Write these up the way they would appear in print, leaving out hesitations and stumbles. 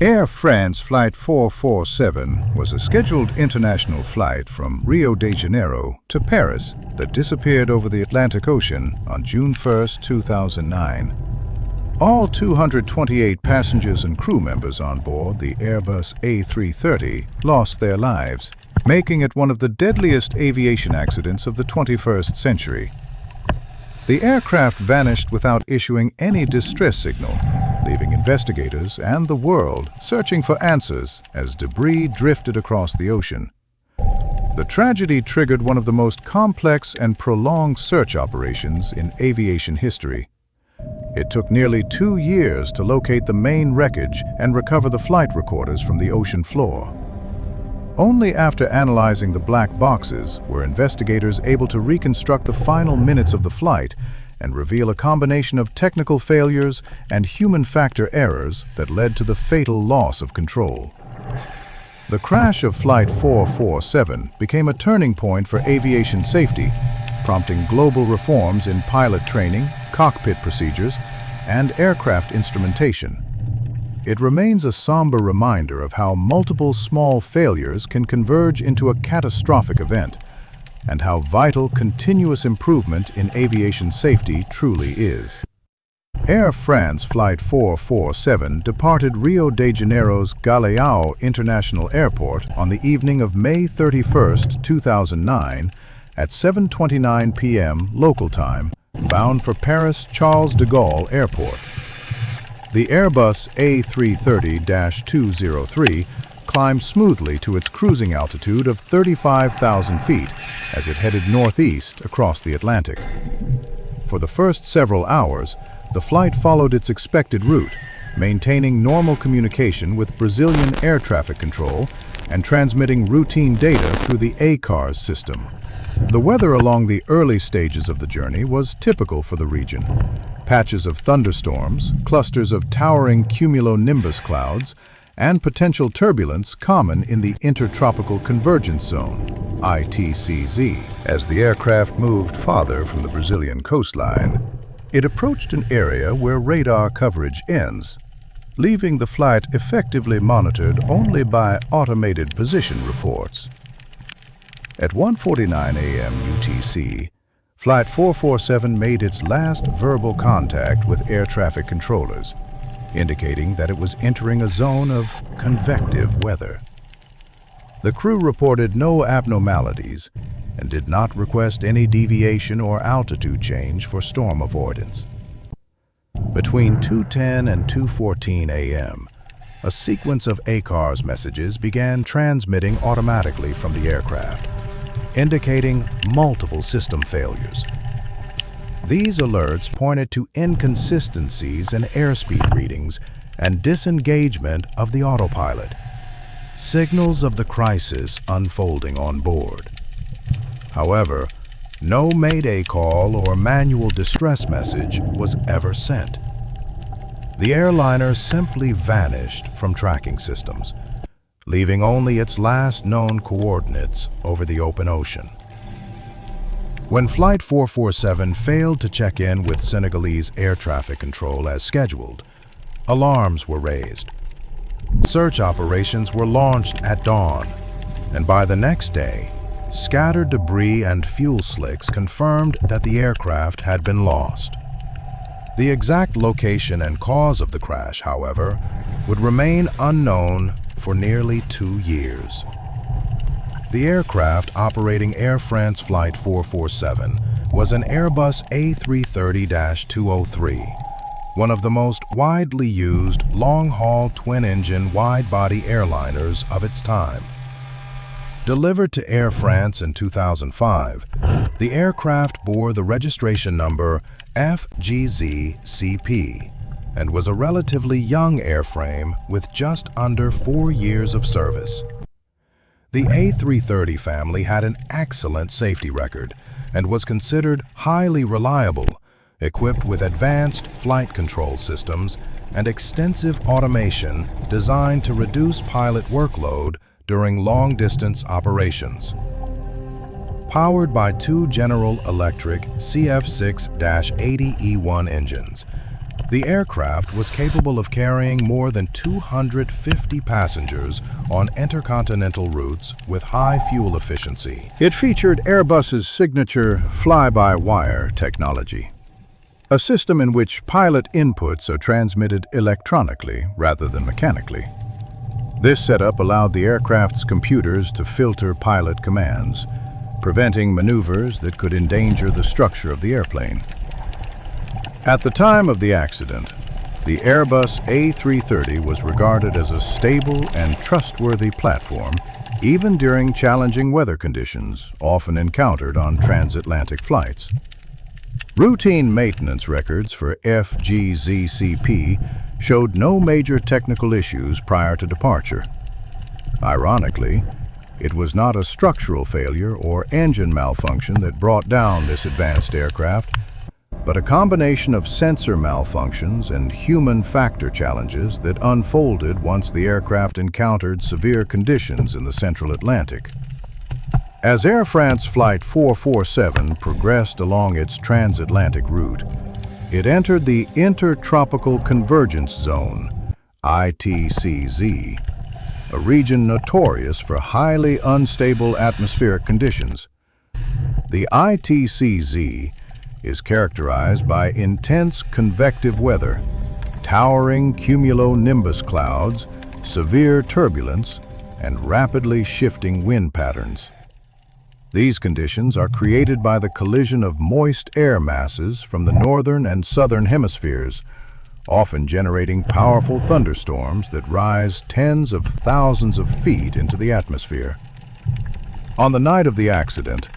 Air France Flight 447 was a scheduled international flight from Rio de Janeiro to Paris that disappeared over the Atlantic Ocean on June 1, 2009. All 228 passengers and crew members on board the Airbus A330 lost their lives, making it one of the deadliest aviation accidents of the 21st century. The aircraft vanished without issuing any distress signal, leaving investigators and the world searching for answers as debris drifted across the ocean. The tragedy triggered one of the most complex and prolonged search operations in aviation history. It took nearly 2 years to locate the main wreckage and recover the flight recorders from the ocean floor. Only after analyzing the black boxes were investigators able to reconstruct the final minutes of the flight and reveal a combination of technical failures and human factor errors that led to the fatal loss of control. The crash of Flight 447 became a turning point for aviation safety, prompting global reforms in pilot training, cockpit procedures, and aircraft instrumentation. It remains a somber reminder of how multiple small failures can converge into a catastrophic event, and how vital continuous improvement in aviation safety truly is. Air France Flight 447 departed Rio de Janeiro's Galeão International Airport on the evening of May 31, 2009 at 7:29 p.m. local time, bound for Paris Charles de Gaulle Airport. The Airbus A330-203 climbed smoothly to its cruising altitude of 35,000 feet as it headed northeast across the Atlantic. For the first several hours, the flight followed its expected route, maintaining normal communication with Brazilian air traffic control and transmitting routine data through the ACARS system. The weather along the early stages of the journey was typical for the region. Patches of thunderstorms, clusters of towering cumulonimbus clouds, and potential turbulence common in the Intertropical Convergence Zone, ITCZ. As the aircraft moved farther from the Brazilian coastline, it approached an area where radar coverage ends, leaving the flight effectively monitored only by automated position reports. At 1:49 a.m. UTC, Flight 447 made its last verbal contact with air traffic controllers, indicating that it was entering a zone of convective weather. The crew reported no abnormalities and did not request any deviation or altitude change for storm avoidance. Between 2:10 and 2:14 a.m., a sequence of ACARS messages began transmitting automatically from the aircraft, indicating multiple system failures. These alerts pointed to inconsistencies in airspeed readings and disengagement of the autopilot, signals of the crisis unfolding on board. However, no mayday call or manual distress message was ever sent. The airliner simply vanished from tracking systems, leaving only its last known coordinates over the open ocean. When Flight 447 failed to check in with Senegalese air traffic control as scheduled, alarms were raised. Search operations were launched at dawn, and by the next day, scattered debris and fuel slicks confirmed that the aircraft had been lost. The exact location and cause of the crash, however, would remain unknown for nearly 2 years. The aircraft operating Air France Flight 447 was an Airbus A330-203, one of the most widely used long-haul twin-engine wide-body airliners of its time. Delivered to Air France in 2005, the aircraft bore the registration number FGZ-CP and was a relatively young airframe with just under 4 years of service. The A330 family had an excellent safety record and was considered highly reliable, equipped with advanced flight control systems and extensive automation designed to reduce pilot workload during long-distance operations. Powered by 2 General Electric CF6-80E1 engines, The aircraft was capable of carrying more than 250 passengers on intercontinental routes with high fuel efficiency. It featured Airbus's signature fly-by-wire technology, a system in which pilot inputs are transmitted electronically rather than mechanically. This setup allowed the aircraft's computers to filter pilot commands, preventing maneuvers that could endanger the structure of the airplane. At the time of the accident, the Airbus A330 was regarded as a stable and trustworthy platform, even during challenging weather conditions often encountered on transatlantic flights. Routine maintenance records for FGZCP showed no major technical issues prior to departure. Ironically, it was not a structural failure or engine malfunction that brought down this advanced aircraft, but a combination of sensor malfunctions and human factor challenges that unfolded once the aircraft encountered severe conditions in the Central Atlantic. As Air France Flight 447 progressed along its transatlantic route, it entered the Intertropical Convergence Zone, ITCZ, a region notorious for highly unstable atmospheric conditions. The ITCZ is characterized by intense convective weather, towering cumulonimbus clouds, severe turbulence, and rapidly shifting wind patterns. These conditions are created by the collision of moist air masses from the northern and southern hemispheres, often generating powerful thunderstorms that rise tens of thousands of feet into the atmosphere. On the night of the accident,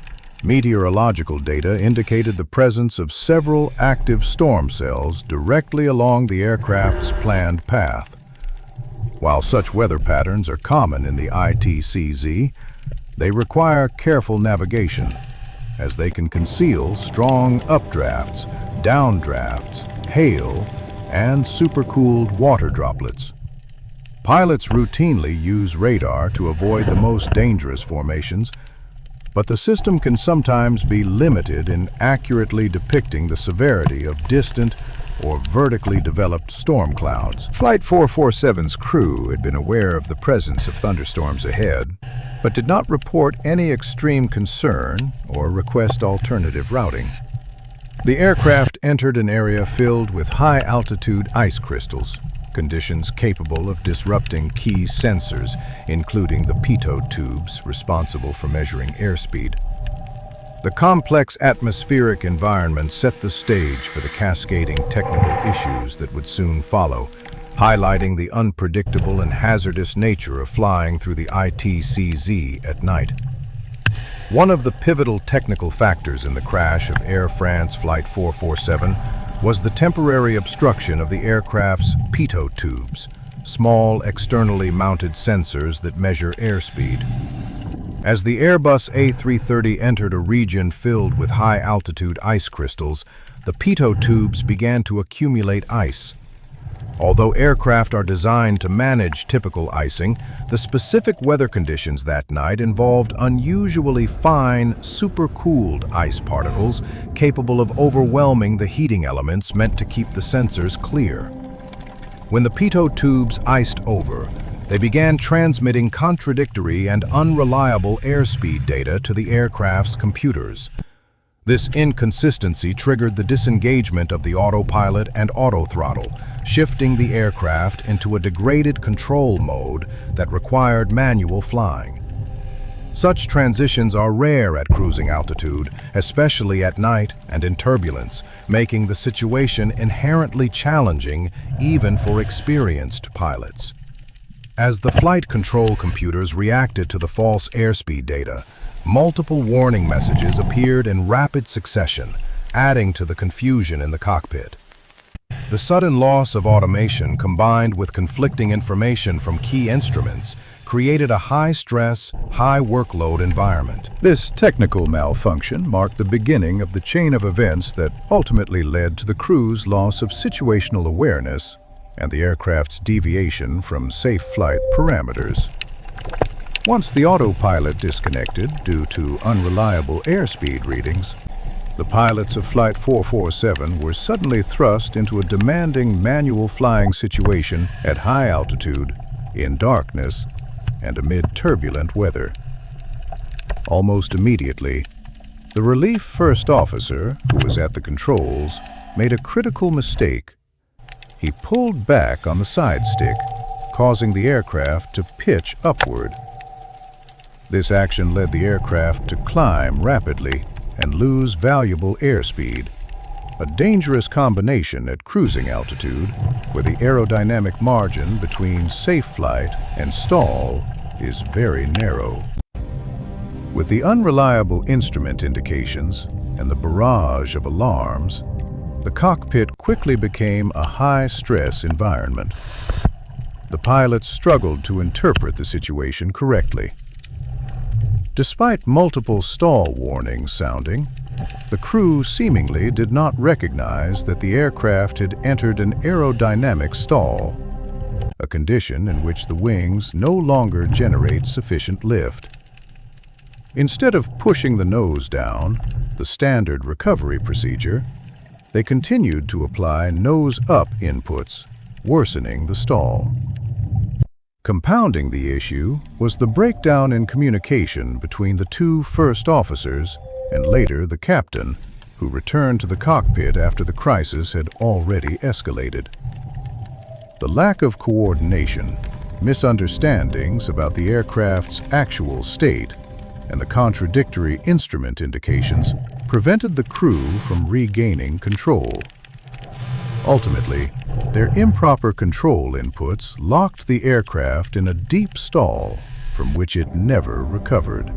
meteorological data indicated the presence of several active storm cells directly along the aircraft's planned path. While such weather patterns are common in the ITCZ, they require careful navigation, as they can conceal strong updrafts, downdrafts, hail, and supercooled water droplets. Pilots routinely use radar to avoid the most dangerous formations, but the system can sometimes be limited in accurately depicting the severity of distant or vertically developed storm clouds. Flight 447's crew had been aware of the presence of thunderstorms ahead, but did not report any extreme concern or request alternative routing. The aircraft entered an area filled with high-altitude ice crystals, conditions capable of disrupting key sensors, including the Pitot tubes responsible for measuring airspeed. The complex atmospheric environment set the stage for the cascading technical issues that would soon follow, highlighting the unpredictable and hazardous nature of flying through the ITCZ at night. One of the pivotal technical factors in the crash of Air France Flight 447 was the temporary obstruction of the aircraft's Pitot tubes, small externally mounted sensors that measure airspeed. As the Airbus A330 entered a region filled with high-altitude ice crystals, the Pitot tubes began to accumulate ice. Although aircraft are designed to manage typical icing, the specific weather conditions that night involved unusually fine, supercooled ice particles capable of overwhelming the heating elements meant to keep the sensors clear. When the Pitot tubes iced over, they began transmitting contradictory and unreliable airspeed data to the aircraft's computers. This inconsistency triggered the disengagement of the autopilot and autothrottle, shifting the aircraft into a degraded control mode that required manual flying. Such transitions are rare at cruising altitude, especially at night and in turbulence, making the situation inherently challenging even for experienced pilots. As the flight control computers reacted to the false airspeed data, multiple warning messages appeared in rapid succession, adding to the confusion in the cockpit. The sudden loss of automation combined with conflicting information from key instruments created a high-stress, high-workload environment. This technical malfunction marked the beginning of the chain of events that ultimately led to the crew's loss of situational awareness and the aircraft's deviation from safe flight parameters. Once the autopilot disconnected due to unreliable airspeed readings, The pilots of Flight 447 were suddenly thrust into a demanding manual flying situation at high altitude, in darkness, and amid turbulent weather. Almost immediately, the relief first officer, who was at the controls, made a critical mistake. He pulled back on the side stick, causing the aircraft to pitch upward. This action led the aircraft to climb rapidly and lose valuable airspeed, a dangerous combination at cruising altitude, where the aerodynamic margin between safe flight and stall is very narrow. With the unreliable instrument indications and the barrage of alarms, the cockpit quickly became a high-stress environment. The pilots struggled to interpret the situation correctly. Despite multiple stall warnings sounding, the crew seemingly did not recognize that the aircraft had entered an aerodynamic stall, a condition in which the wings no longer generate sufficient lift. Instead of pushing the nose down, the standard recovery procedure, they continued to apply nose-up inputs, worsening the stall. Compounding the issue was the breakdown in communication between the two first officers and later the captain, who returned to the cockpit after the crisis had already escalated. The lack of coordination, misunderstandings about the aircraft's actual state, and the contradictory instrument indications prevented the crew from regaining control. Ultimately, their improper control inputs locked the aircraft in a deep stall from which it never recovered.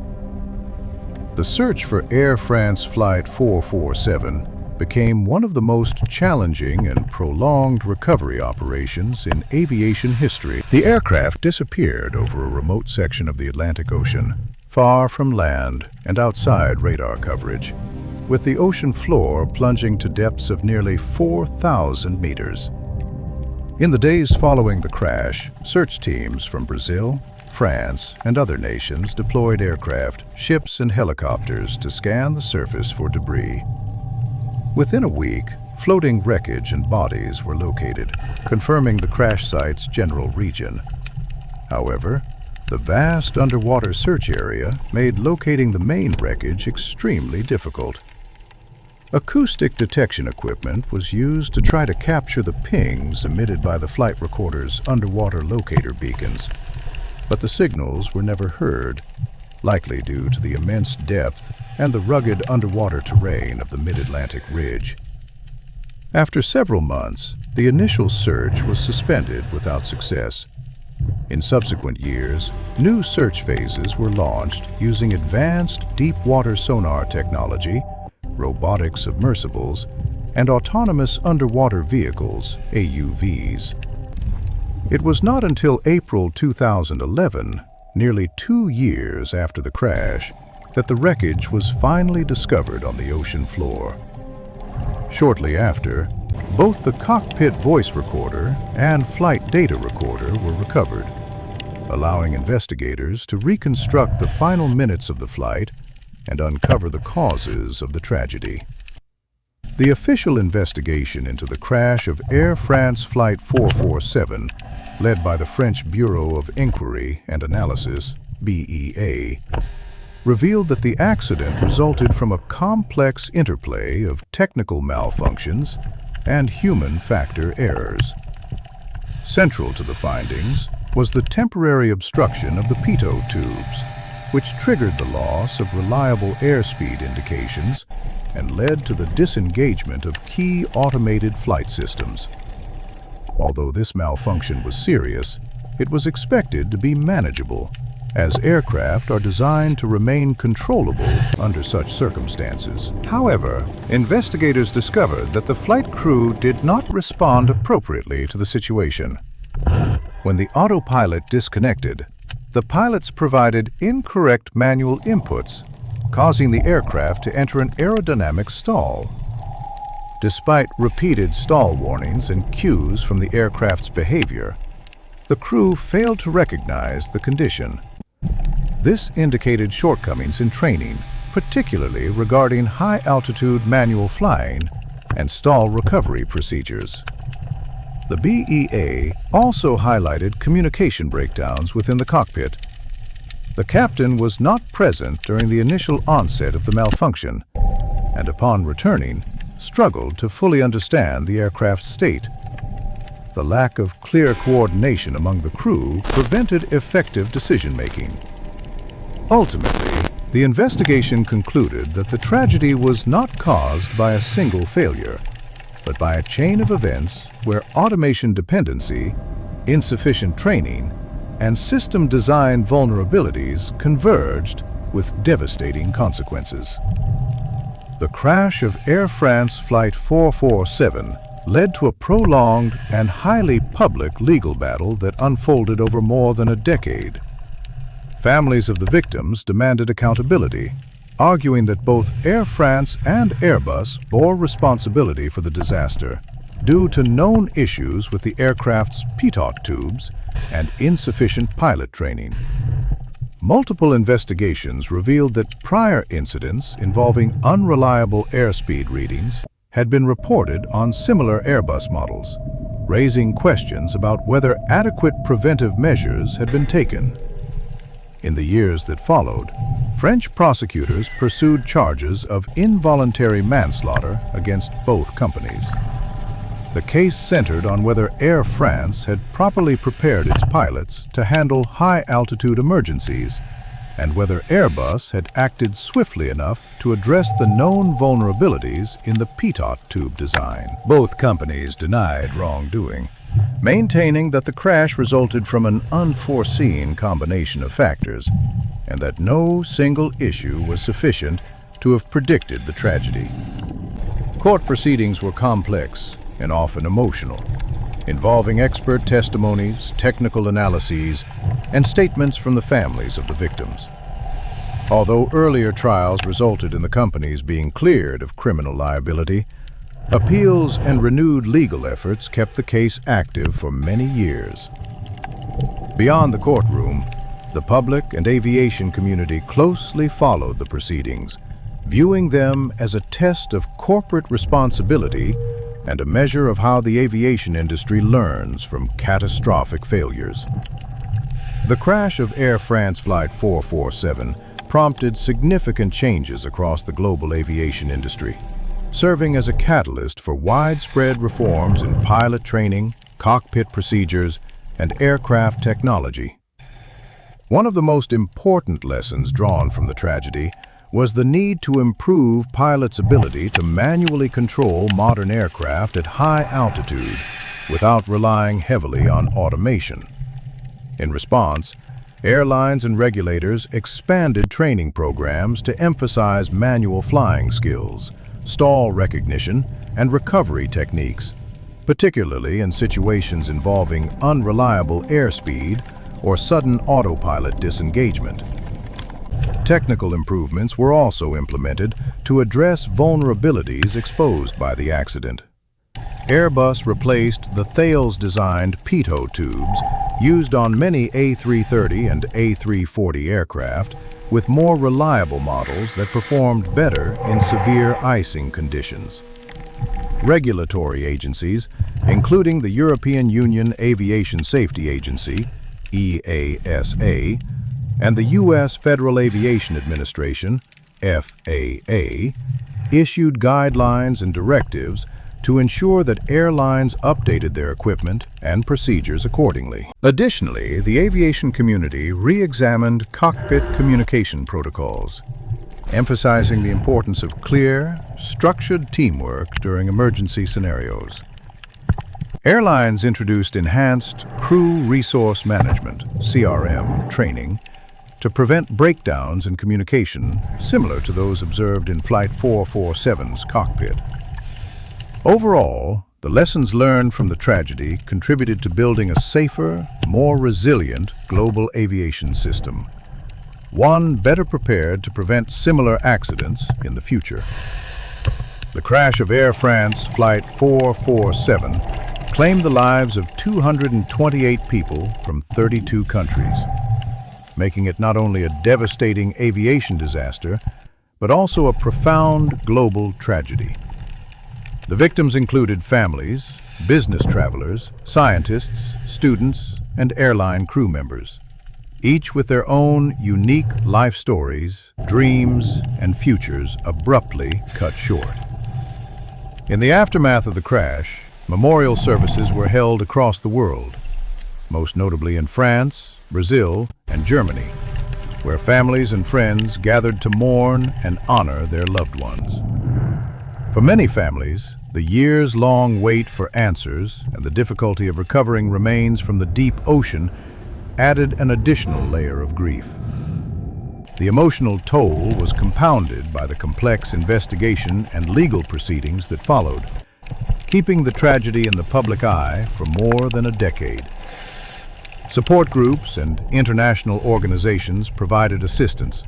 The search for Air France Flight 447 became one of the most challenging and prolonged recovery operations in aviation history. The aircraft disappeared over a remote section of the Atlantic Ocean, far from land and outside radar coverage, with the ocean floor plunging to depths of nearly 4,000 meters. In the days following the crash, search teams from Brazil, France, and other nations deployed aircraft, ships, and helicopters to scan the surface for debris. Within a week, floating wreckage and bodies were located, confirming the crash site's general region. However, the vast underwater search area made locating the main wreckage extremely difficult. Acoustic detection equipment was used to try to capture the pings emitted by the flight recorder's underwater locator beacons, but the signals were never heard, likely due to the immense depth and the rugged underwater terrain of the mid-Atlantic ridge. After several months, the initial search was suspended without success. In subsequent years, new search phases were launched using advanced deep-water sonar technology, robotic submersibles, and autonomous underwater vehicles, AUVs. It was not until April 2011, nearly 2 years after the crash, that the wreckage was finally discovered on the ocean floor. Shortly after, both the cockpit voice recorder and flight data recorder were recovered, allowing investigators to reconstruct the final minutes of the flight and uncover the causes of the tragedy. The official investigation into the crash of Air France Flight 447, led by the French Bureau of Inquiry and Analysis, BEA, revealed that the accident resulted from a complex interplay of technical malfunctions and human factor errors. Central to the findings was the temporary obstruction of the Pitot tubes, which triggered the loss of reliable airspeed indications and led to the disengagement of key automated flight systems. Although this malfunction was serious, it was expected to be manageable, as aircraft are designed to remain controllable under such circumstances. However, investigators discovered that the flight crew did not respond appropriately to the situation. When the autopilot disconnected, the pilots provided incorrect manual inputs, causing the aircraft to enter an aerodynamic stall. Despite repeated stall warnings and cues from the aircraft's behavior, the crew failed to recognize the condition. This indicated shortcomings in training particularly regarding high-altitude manual flying and stall recovery procedures. The BEA also highlighted communication breakdowns within the cockpit. The captain was not present during the initial onset of the malfunction, and upon returning, struggled to fully understand the aircraft's state. The lack of clear coordination among the crew prevented effective decision-making. Ultimately, the investigation concluded that the tragedy was not caused by a single failure, but by a chain of events where automation dependency, insufficient training, and system design vulnerabilities converged with devastating consequences. The crash of Air France Flight 447 led to a prolonged and highly public legal battle that unfolded over more than a decade. Families of the victims demanded accountability, arguing that both Air France and Airbus bore responsibility for the disaster due to known issues with the aircraft's Pitot tubes and insufficient pilot training. Multiple investigations revealed that prior incidents involving unreliable airspeed readings had been reported on similar Airbus models, raising questions about whether adequate preventive measures had been taken. In the years that followed, French prosecutors pursued charges of involuntary manslaughter against both companies. The case centered on whether Air France had properly prepared its pilots to handle high-altitude emergencies, and whether Airbus had acted swiftly enough to address the known vulnerabilities in the Pitot tube design. Both companies denied wrongdoing, maintaining that the crash resulted from an unforeseen combination of factors, and that no single issue was sufficient to have predicted the tragedy. Court proceedings were complex and often emotional, involving expert testimonies, technical analyses, and statements from the families of the victims. Although earlier trials resulted in the companies being cleared of criminal liability, appeals and renewed legal efforts kept the case active for many years. Beyond the courtroom, the public and aviation community closely followed the proceedings, viewing them as a test of corporate responsibility and a measure of how the aviation industry learns from catastrophic failures. The crash of Air France Flight 447 prompted significant changes across the global aviation industry, serving as a catalyst for widespread reforms in pilot training, cockpit procedures, and aircraft technology. One of the most important lessons drawn from the tragedy was the need to improve pilots' ability to manually control modern aircraft at high altitude without relying heavily on automation. In response, airlines and regulators expanded training programs to emphasize manual flying skills, stall recognition, and recovery techniques, particularly in situations involving unreliable airspeed or sudden autopilot disengagement. Technical improvements were also implemented to address vulnerabilities exposed by the accident. Airbus replaced the Thales-designed Pitot tubes used on many A330 and A340 aircraft with more reliable models that performed better in severe icing conditions. Regulatory agencies, including the European Union Aviation Safety Agency, EASA, and the U.S. Federal Aviation Administration, FAA, issued guidelines and directives to ensure that airlines updated their equipment and procedures accordingly. Additionally, the aviation community re-examined cockpit communication protocols, emphasizing the importance of clear, structured teamwork during emergency scenarios. Airlines introduced enhanced crew resource management, CRM, training to prevent breakdowns in communication similar to those observed in Flight 447's cockpit. Overall, the lessons learned from the tragedy contributed to building a safer, more resilient global aviation system, one better prepared to prevent similar accidents in the future. The crash of Air France Flight 447 claimed the lives of 228 people from 32 countries, making it not only a devastating aviation disaster, but also a profound global tragedy. The victims included families, business travelers, scientists, students, and airline crew members, each with their own unique life stories, dreams, and futures abruptly cut short. In the aftermath of the crash, memorial services were held across the world, most notably in France, Brazil, and Germany, where families and friends gathered to mourn and honor their loved ones. For many families, the years-long wait for answers and the difficulty of recovering remains from the deep ocean added an additional layer of grief. The emotional toll was compounded by the complex investigation and legal proceedings that followed, keeping the tragedy in the public eye for more than a decade. Support groups and international organizations provided assistance,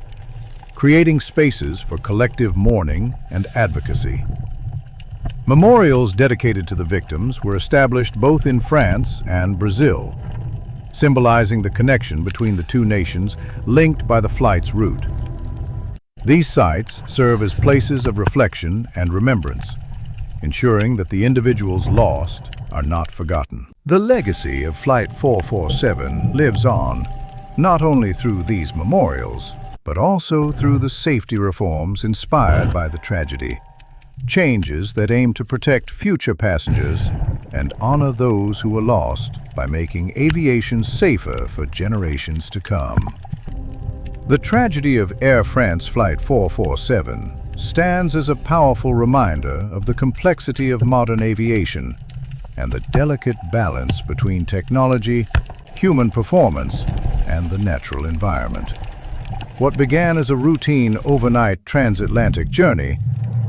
creating spaces for collective mourning and advocacy. Memorials dedicated to the victims were established both in France and Brazil, symbolizing the connection between the two nations linked by the flight's route. These sites serve as places of reflection and remembrance, ensuring that the individuals lost are not forgotten. The legacy of Flight 447 lives on, not only through these memorials, but also through the safety reforms inspired by the tragedy. Changes that aim to protect future passengers and honor those who were lost by making aviation safer for generations to come. The tragedy of Air France Flight 447 stands as a powerful reminder of the complexity of modern aviation and the delicate balance between technology, human performance, and the natural environment. What began as a routine overnight transatlantic journey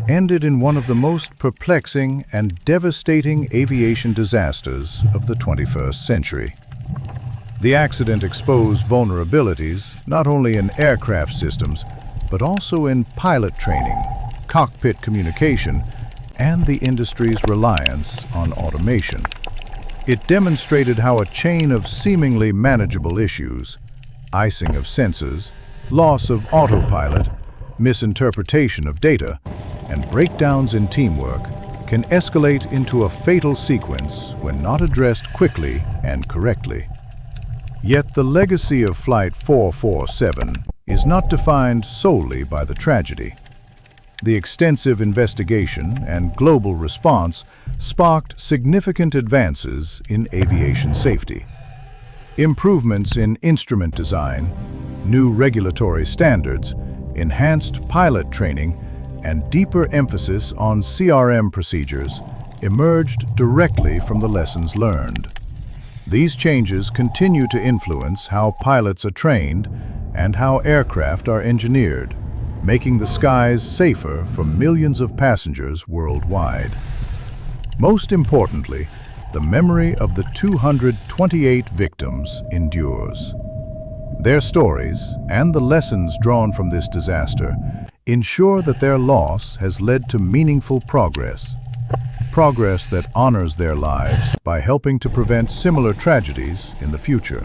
ended in one of the most perplexing and devastating aviation disasters of the 21st century. The accident exposed vulnerabilities not only in aircraft systems, but also in pilot training, cockpit communication, and the industry's reliance on automation. It demonstrated how a chain of seemingly manageable issues, icing of sensors, loss of autopilot, misinterpretation of data, and breakdowns in teamwork can escalate into a fatal sequence when not addressed quickly and correctly. Yet the legacy of Flight 447 is not defined solely by the tragedy. The extensive investigation and global response sparked significant advances in aviation safety. Improvements in instrument design, new regulatory standards, enhanced pilot training, and deeper emphasis on CRM procedures emerged directly from the lessons learned. These changes continue to influence how pilots are trained and how aircraft are engineered, making the skies safer for millions of passengers worldwide. Most importantly, the memory of the 228 victims endures. Their stories and the lessons drawn from this disaster ensure that their loss has led to meaningful progress that honors their lives by helping to prevent similar tragedies in the future.